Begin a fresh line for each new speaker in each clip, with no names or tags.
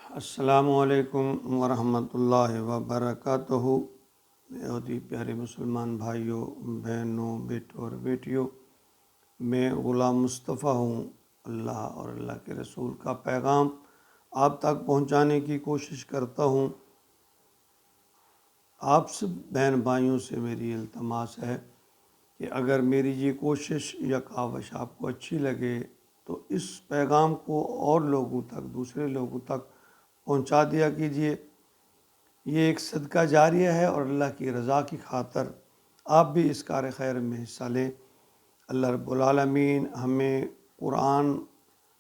السلام علیکم ورحمۃ اللہ وبرکاتہ۔ بہت ہی پیارے مسلمان بھائیوں، بہنوں، بیٹوں اور بیٹیوں، میں غلام مصطفیٰ ہوں۔ اللہ اور اللہ کے رسول کا پیغام آپ تک پہنچانے کی کوشش کرتا ہوں۔ آپ سب بہن بھائیوں سے میری التماس ہے کہ اگر میری یہ کوشش یا کاوش آپ کو اچھی لگے تو اس پیغام کو اور لوگوں تک، دوسرے لوگوں تک پہنچا دیا کیجیے۔ یہ ایک صدقہ جاریہ ہے اور اللہ کی رضا کی خاطر آپ بھی اس کار خیر میں حصہ لیں۔ اللہ رب العالمین ہمیں قرآن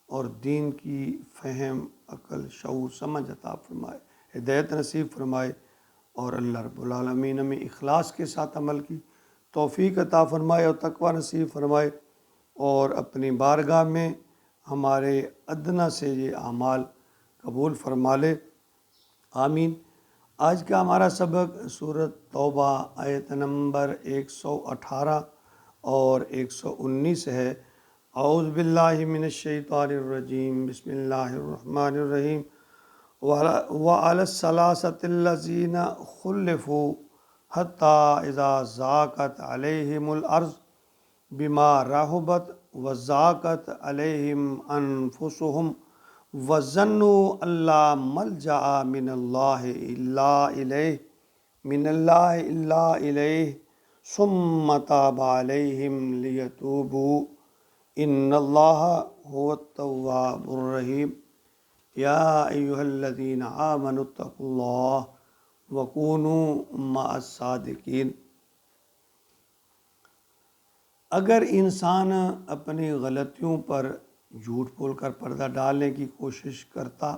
اور دین کی فہم، عقل، شعور، سمجھ عطا فرمائے، ہدایت نصیب فرمائے، اور اللہ رب العالمین ہمیں اخلاص کے ساتھ عمل کی توفیق عطا فرمائے اور تقوی نصیب فرمائے، اور اپنی بارگاہ میں ہمارے ادنیٰ سے یہ اعمال قبول فرما لے، آمین۔ آج کا ہمارا سبق سورۃ توبہ آیت نمبر 118 اور 119 ہے۔ اعوذ باللہ من الشیطان الرجیم، بسم اللہ الرحمن الرحیم۔ وَعَلَى الثَّلَاثَةِ الَّذِينَ خُلِّفُوا حَتَّى إِذَا ضَاقَتْ عَلَيْهِمُ الْأَرْضُ بِمَا رَحُبَتْ وَضَاقَتْ عَلَيْهِمْ أَنفُسُهُمْ وَظَنُّوا أَن لَّا مَلْجَأَ مِنَ اللَّهِ إِلَّا إِلَيْهِ ثُمَّ تَابَ عَلَيْهِمْ لِيَتُوبُوا إِنَّ اللَّهَ هُوَ التَّوَّابُ الرَّحِيمُ۔ يَا أَيُّهَا الَّذِينَ آمَنُوا اتَّقُوا اللَّهَ وَكُونُوا مَعَ الصَّادِقِينَ۔ اگر انسان اپنی غلطیوں پر جھوٹ بول کر پردہ ڈالنے کی کوشش کرتا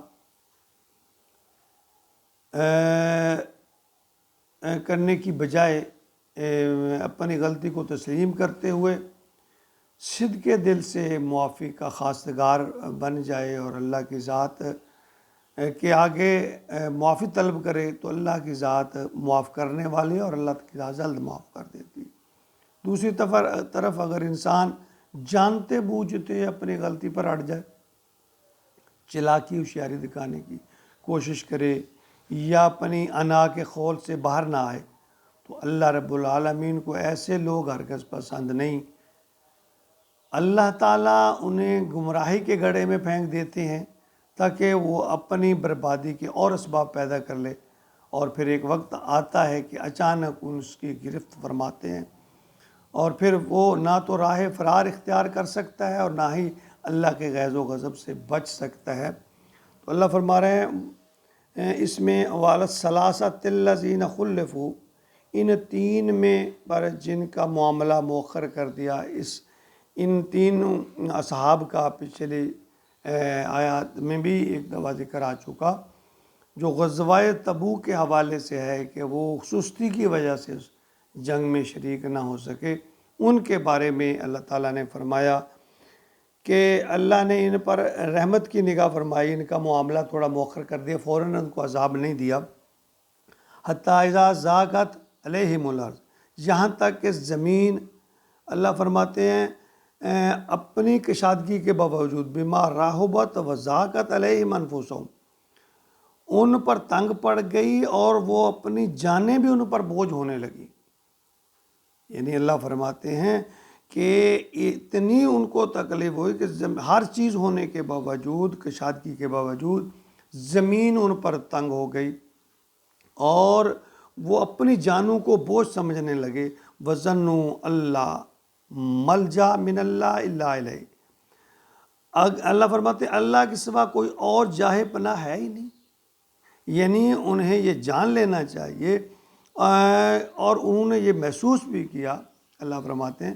کرنے کی بجائے اپنی غلطی کو تسلیم کرتے ہوئے صدق دل سے معافی کا خواستگار بن جائے اور اللہ کی ذات کے آگے معافی طلب کرے تو اللہ کی ذات معاف کرنے والی اور اللہ کی ذات جلد معاف کر دیتی۔ دوسری طرف اگر انسان جانتے بوجھتے اپنی غلطی پر اڑ جائے، چلاکی ہوشیاری دکھانے کی کوشش کرے یا اپنی انا کے خول سے باہر نہ آئے تو اللہ رب العالمین کو ایسے لوگ ہرگز پسند نہیں۔ اللہ تعالیٰ انہیں گمراہی کے گڑھے میں پھینک دیتے ہیں تاکہ وہ اپنی بربادی کے اور اسباب پیدا کر لے، اور پھر ایک وقت آتا ہے کہ اچانک اس کی گرفت فرماتے ہیں، اور پھر وہ نہ تو راہ فرار اختیار کر سکتا ہے اور نہ ہی اللہ کے غیظ و غضب سے بچ سکتا ہے۔ تو اللہ فرما رہے ہیں اس میں وَعَلَى الثَّلَاثَةِ الَّذِينَ خُلِّفُوا، ان تین میں پر جن کا معاملہ مؤخر کر دیا، ان تین اصحاب کا پچھلی آیات میں بھی ایک دفعہ ذکر آ چکا، جو غزوہ تبوک کے حوالے سے ہے کہ وہ سستی کی وجہ سے اس جنگ میں شریک نہ ہو سکے۔ ان کے بارے میں اللہ تعالیٰ نے فرمایا کہ اللہ نے ان پر رحمت کی نگاہ فرمائی، ان کا معاملہ تھوڑا مؤخر کر دیا، فوراً ان کو عذاب نہیں دیا۔ حتیٰ اذا ضاقت علیہم الارض، یہاں تک کہ زمین، اللہ فرماتے ہیں اپنی کشادگی کے باوجود، بما رحبت وضاقت علیہم انفسہم، ان پر تنگ پڑ گئی اور وہ اپنی جانیں بھی ان پر بوجھ ہونے لگی۔ یعنی اللہ فرماتے ہیں کہ اتنی ان کو تکلیف ہوئی کہ ہر چیز ہونے کے باوجود، کشادگی کے باوجود، زمین ان پر تنگ ہو گئی اور وہ اپنی جانوں کو بوجھ سمجھنے لگے۔ وَظَنُّوا اللہ ملجا من اللہ الا الیہ، اللہ فرماتے ہیں اللہ کے سوا کوئی اور جاہ پناہ ہے ہی نہیں۔ یعنی انہیں یہ جان لینا چاہیے، اور انہوں نے یہ محسوس بھی کیا، اللہ فرماتے ہیں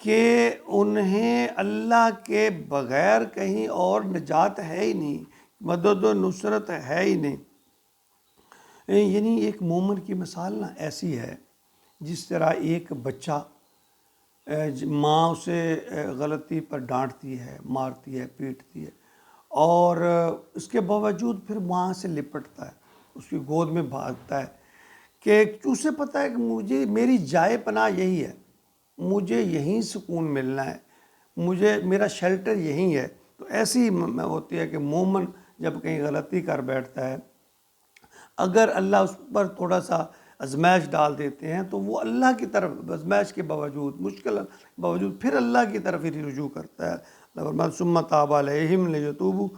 کہ انہیں اللہ کے بغیر کہیں اور نجات ہے ہی نہیں، مدد و نصرت ہے ہی نہیں۔ یعنی ایک مومن کی مثال نا ایسی ہے جس طرح ایک بچہ، ماں اسے غلطی پر ڈانٹتی ہے، مارتی ہے، پیٹتی ہے، اور اس کے باوجود پھر ماں سے لپٹتا ہے، اس کی گود میں بھاگتا ہے کہ اسے پتہ ہے کہ میری جائے پناہ یہی ہے، مجھے یہیں سکون ملنا ہے، میرا شیلٹر یہیں ہے۔ تو ایسی ہوتی ہے کہ مومن جب کہیں غلطی کر بیٹھتا ہے، اگر اللہ اس پر تھوڑا سا آزمائش ڈال دیتے ہیں تو وہ اللہ کی طرف آزمائش کے باوجود، مشکل باوجود پھر اللہ کی طرف ہی رجوع کرتا ہے۔ اللہ فرماتا ثم تاب علیہم لیتوبوا،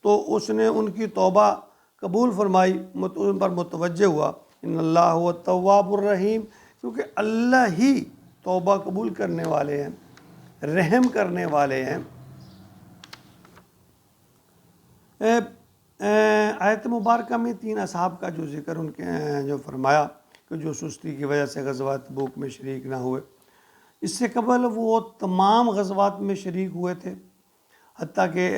تو اس نے ان کی توبہ قبول فرمائی، ان پر متوجہ ہوا۔ ان اللہ هو التواب الرحیم، کیونکہ اللہ ہی توبہ قبول کرنے والے ہیں، رحم کرنے والے ہیں۔ آیت مبارکہ میں 3 اصحاب کا جو ذکر ان کے جو فرمایا کہ جو سستی کی وجہ سے غزوہ تبوک میں شریک نہ ہوئے، اس سے قبل وہ تمام غزوات میں شریک ہوئے تھے، حتیٰ کہ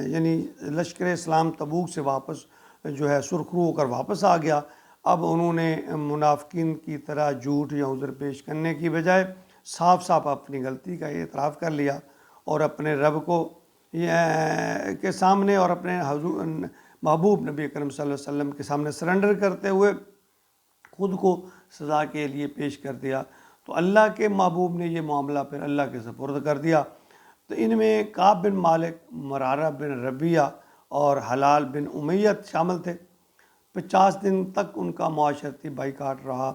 یعنی لشکر اسلام تبوک سے واپس جو ہے سرخرو ہو کر واپس آ گیا۔ اب انہوں نے منافقین کی طرح جھوٹ یا عذر پیش کرنے کی بجائے صاف صاف اپنی غلطی کا اعتراف کر لیا، اور اپنے رب کو کے سامنے اور اپنے حضور محبوب نبی کریم صلی اللہ علیہ وسلم کے سامنے سرنڈر کرتے ہوئے خود کو سزا کے لیے پیش کر دیا۔ تو اللہ کے محبوب نے یہ معاملہ پھر اللہ کے سپرد کر دیا۔ تو ان میں کعب بن مالک، مرارہ بن ربیہ اور حلال بن امیت شامل تھے۔ 50 دن تک ان کا معاشرتی بائیکاٹ رہا،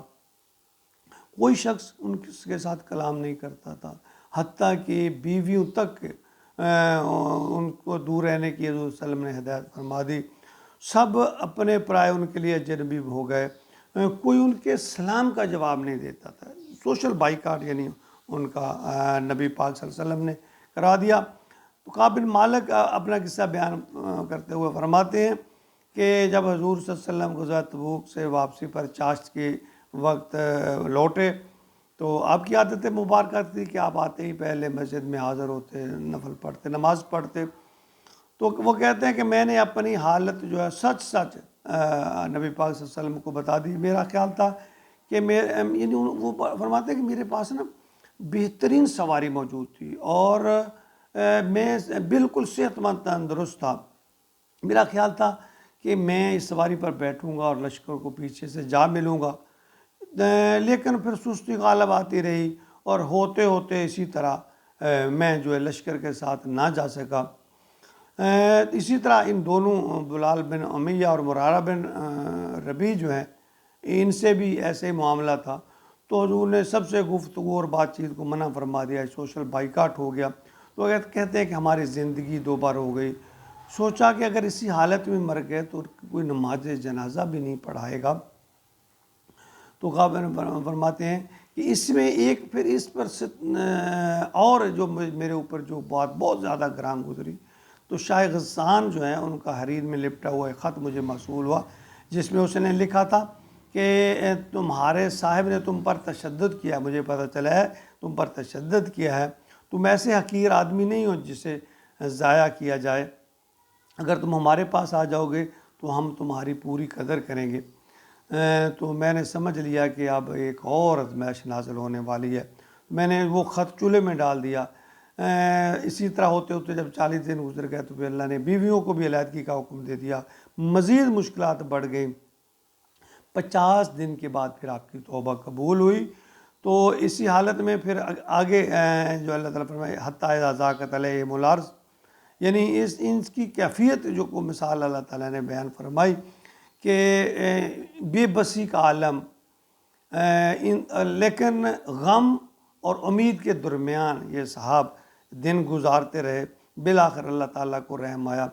کوئی شخص ان کے ساتھ کلام نہیں کرتا تھا، حتیٰ کہ بیویوں تک ان کو دور رہنے کی حضور صلی اللہ علیہ وسلم نے ہدایت فرما دی۔ سب اپنے پرائے ان کے لیے اجنبی ہو گئے، کوئی ان کے سلام کا جواب نہیں دیتا تھا۔ سوشل بائیکاٹ یعنی ان کا نبی پاک صلی اللہ علیہ وسلم نے کرا دیا۔ تو کعب بن مالک اپنا قصہ بیان کرتے ہوئے فرماتے ہیں کہ جب حضور صلی اللہ علیہ وسلم غزوہ تبوک سے واپسی پر چاشت کے وقت لوٹے تو آپ کی عادت مبارکہ تھی کہ آپ آتے ہی پہلے مسجد میں حاضر ہوتے، نفل پڑھتے، نماز پڑھتے۔ تو وہ کہتے ہیں کہ میں نے اپنی حالت جو ہے سچ نبی پاک صلی اللہ علیہ وسلم کو بتا دی۔ میرا خیال تھا کہ یعنی وہ فرماتے ہیں کہ میرے پاس نا بہترین سواری موجود تھی اور میں بالکل صحت مند تندرست تھا۔ میرا خیال تھا کہ میں اس سواری پر بیٹھوں گا اور لشکر کو پیچھے سے جا ملوں گا، لیکن پھر سستی غالب آتی رہی اور ہوتے ہوتے اسی طرح میں جو ہے لشکر کے ساتھ نہ جا سکا۔ اسی طرح ان دونوں بلال بن امیہ اور مرارہ بن ربیع جو ہیں، ان سے بھی ایسے ہی معاملہ تھا۔ تو حضور نے سب سے گفتگو اور بات چیت کو منع فرما دیا، سوشل بائیکاٹ ہو گیا۔ تو کہتے ہیں کہ ہماری زندگی 2 بار ہو گئی۔ سوچا کہ اگر اسی حالت میں مر گئے تو کوئی نماز جنازہ بھی نہیں پڑھائے گا۔ تو فرماتے ہیں کہ اس میں ایک پھر اس پر اور جو میرے اوپر جو بات بہت زیادہ گراں گزری، تو شاہ غسان جو ہیں ان کا حریر میں لپٹا ہوا ایک خط مجھے موصول ہوا، جس میں اس نے لکھا تھا کہ تمہارے صاحب نے تم پر تشدد کیا، مجھے پتہ چلا ہے تم پر تشدد کیا ہے، تم ایسے حقیر آدمی نہیں ہو جسے ضائع کیا جائے، اگر تم ہمارے پاس آ جاؤ گے تو ہم تمہاری پوری قدر کریں گے۔ تو میں نے سمجھ لیا کہ اب ایک اور آزمائش نازل ہونے والی ہے، میں نے وہ خط چولہے میں ڈال دیا۔ اسی طرح ہوتے ہوتے جب 40 دن گزر گئے تو پھر اللہ نے بیویوں کو بھی علیحدگی کا حکم دے دیا، مزید مشکلات بڑھ گئیں۔ 50 دن کے بعد پھر آپ کی توبہ قبول ہوئی۔ تو اسی حالت میں پھر آگے جو اللہ تعالیٰ فرمائے حتیٰ اذا ضاقت علیہم الارض، یعنی ان کی کیفیت جو کو مثال اللہ تعالیٰ نے بیان فرمائی کہ بے بسی کا عالم، لیکن غم اور امید کے درمیان یہ صحاب دن گزارتے رہے۔ بالآخر اللہ تعالیٰ کو رحم آیا،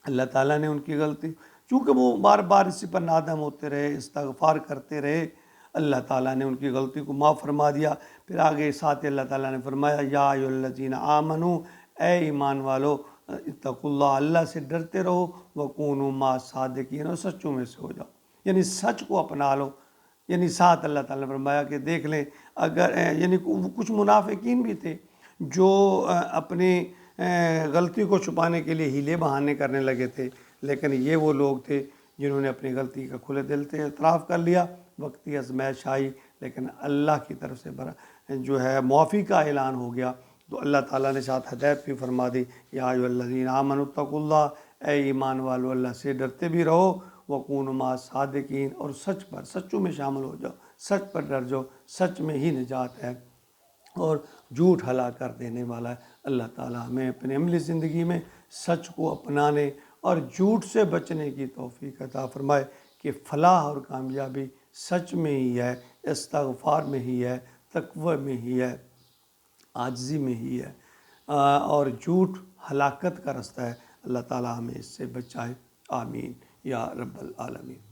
اللہ تعالیٰ نے ان کی غلطی، چونکہ وہ بار بار اسی پر نادم ہوتے رہے، استغفار کرتے رہے، اللہ تعالیٰ نے ان کی غلطی کو معاف فرما دیا۔ پھر آگے ساتھ اللہ تعالیٰ نے فرمایا یا ایھا الذین آمنوا، اے ایمان والو، اتقوا اللہ، اللہ سے ڈرتے رہو، وکونوا مع الصادقین، اور سچوں میں سے ہو جاؤ، یعنی سچ کو اپنا لو۔ یعنی ساتھ اللہ تعالیٰ نے فرمایا کہ دیکھ لیں اگر یعنی کچھ منافقین بھی تھے جو اپنی غلطی کو چھپانے کے لیے ہیلے بہانے کرنے لگے تھے، لیکن یہ وہ لوگ تھے جنہوں نے اپنی غلطی کا کھلے دل سے اعتراف کر لیا۔ وقتی آزمائش آئی لیکن اللہ کی طرف سے جو ہے معافی کا اعلان ہو گیا، تو اللہ تعالیٰ نے ساتھ ہدایت بھی فرما دی، یا ایھا الذین آمنوا اتقوا اللہ، اے ایمان والو اللہ سے ڈرتے بھی رہو، وکونوا مع الصادقین، اور سچ پر سچوں میں شامل ہو جاؤ، سچ پر ڈر جاؤ، سچ میں ہی نجات ہے اور جھوٹ ہلاک کر دینے والا ہے۔ اللہ تعالیٰ ہمیں اپنے عملی زندگی میں سچ کو اپنانے اور جھوٹ سے بچنے کی توفیق عطا فرمائے کہ فلاح اور کامیابی سچ میں ہی ہے، استغفار میں ہی ہے، تقوی میں ہی ہے، عاجزی میں ہی ہے، اور جھوٹ ہلاکت کا رستہ ہے۔ اللہ تعالیٰ ہمیں اس سے بچائے، آمین یا رب العالمین۔